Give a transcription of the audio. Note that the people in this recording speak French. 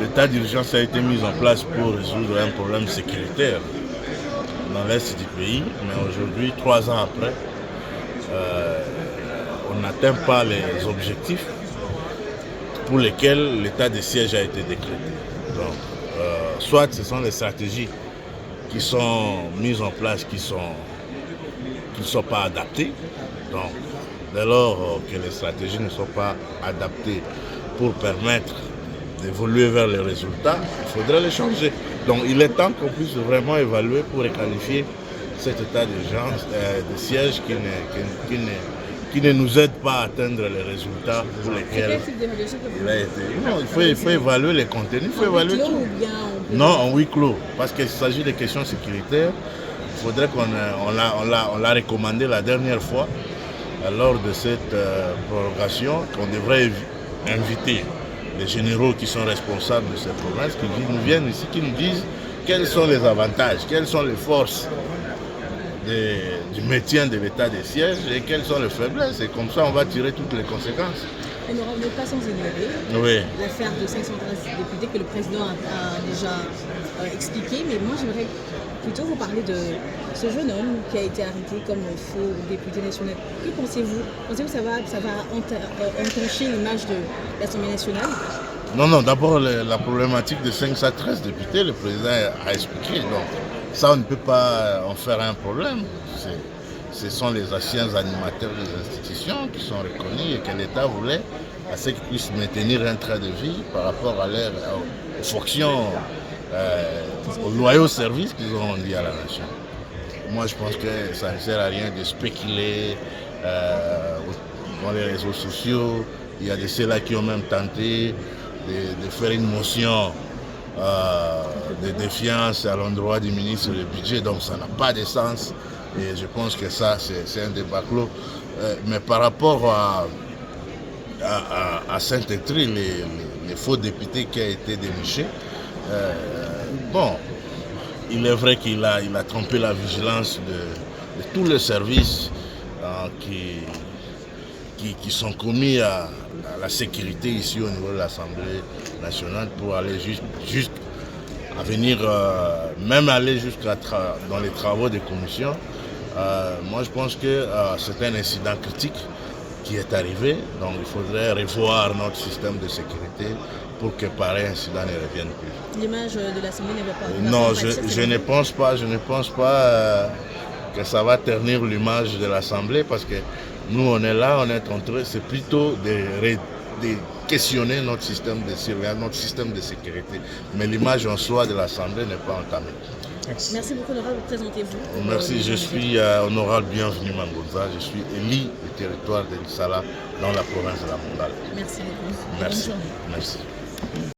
l'état d'urgence a été mis en place pour résoudre un problème sécuritaire dans l'est du pays, mais aujourd'hui, 3 ans après, on n'atteint pas les objectifs pour lesquels l'état de siège a été décrété. Donc, soit ce sont les stratégies qui sont mises en place qui ne sont pas adaptées. Donc, dès lors que les stratégies ne sont pas adaptées pour permettre d'évoluer vers les résultats, il faudrait les changer. Donc il est temps qu'on puisse vraiment évaluer pour requalifier cet état d'urgence de siège qui ne nous aide pas à atteindre les résultats pour lesquels il a été. Non, il faut évaluer les contenus, il faut évaluer tout. Non, en huis clos, parce qu'il s'agit de questions sécuritaires. Il faudrait on l'a recommandé la dernière fois lors de cette prorogation qu'on devrait inviter les généraux qui sont responsables de cette province, qui nous viennent ici, qui nous disent quels sont les avantages, quelles sont les forces du maintien de l'état des sièges et quelles sont les faiblesses. Et comme ça, on va tirer toutes les conséquences. On ne pas sans ignorer l'affaire de 513 députés que le président a déjà expliqué, mais moi j'aimerais plutôt vous parler de ce jeune homme qui a été arrêté comme faux député national. Que pensez-vous? Pensez-vous que ça va entacher l'image de l'Assemblée nationale? Non, d'abord la problématique de 513 députés, le président a expliqué. Donc ça, on ne peut pas en faire un problème. Ce sont les anciens animateurs des institutions qui sont reconnus et que l'État voulait à ce qu'ils puissent maintenir un train de vie par rapport aux fonctions, aux loyaux services qu'ils ont rendus à la nation. Moi, je pense que ça ne sert à rien de spéculer dans les réseaux sociaux. Il y a de ceux-là qui ont même tenté de faire une motion de défiance à l'endroit du ministre du budget, donc ça n'a pas de sens. Et je pense que ça, c'est un débat clos. Mais par rapport à Saint-Étry, les faux députés qui ont été dénichés, il est vrai qu'il a trompé la vigilance de tous les services qui sont commis à la sécurité ici au niveau de l'Assemblée nationale pour aller même aller jusqu'à dans les travaux des commissions. Moi, je pense que c'est un incident critique qui est arrivé. Donc, il faudrait revoir notre système de sécurité pour que pareil incident ne revienne plus. L'image de l'Assemblée ne va pas... Non, je ne pense pas que ça va ternir l'image de l'Assemblée parce que nous, on est là, c'est plutôt de questionner notre système de surveillance, notre système de sécurité. Mais l'image en soi de l'Assemblée n'est pas entamée. Merci beaucoup, honorable. Présentez-vous. Merci, je suis honorable Bienvenu Mangonza. Je suis élu du territoire de Lissala dans la province de la Mondale. Merci beaucoup. Merci. Merci.